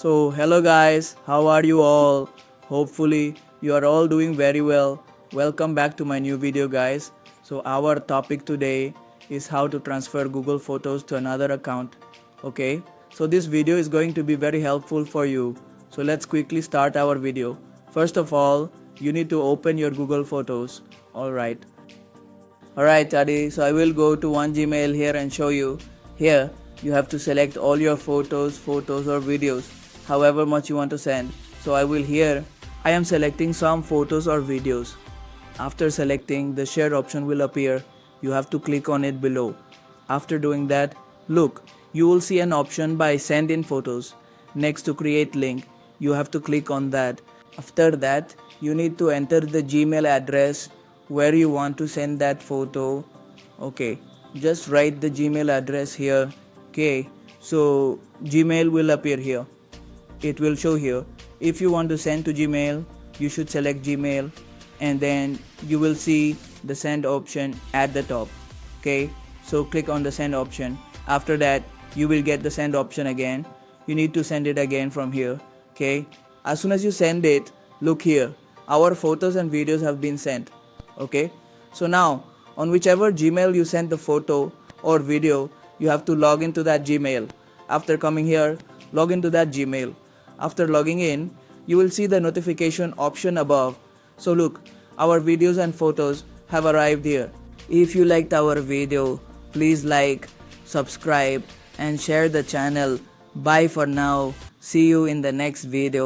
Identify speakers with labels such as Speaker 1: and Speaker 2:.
Speaker 1: So hello guys, how are you all? Hopefully you are all doing very well. Welcome back to my new video guys. So our topic today is how to transfer Google Photos to another account. Okay, so this video is going to be very helpful for you. So let's quickly start our video. First of all, you need to open your Google Photos. Alright, Adi, so I will go to one Gmail here and show you. Here, you have to select all your photos or videos, however much you want to send. So I am selecting some photos or videos. After selecting, the share option will appear. You have to click on it below. After doing that, look, you will see an option by send in photos. Next to create link, you have to click on that. After that, you need to enter the Gmail address where you want to send that photo. Okay, just write the Gmail address here. Okay, so Gmail will appear here. It will show here. If you want to send to Gmail, you should select Gmail and then you will see the send option at the top. Okay, so click on the send option. After that, you will get the send option again. You need to send it again from here. Okay, as soon as you send it, look here, our photos and videos have been sent. Okay, so now on whichever Gmail you send the photo or video, you have to log into that Gmail. After coming here, log into that Gmail. After logging in, you will see the notification option above. So look, our videos and photos have arrived here. If you liked our video, please like, subscribe and share the channel. Bye for now. See you in the next video.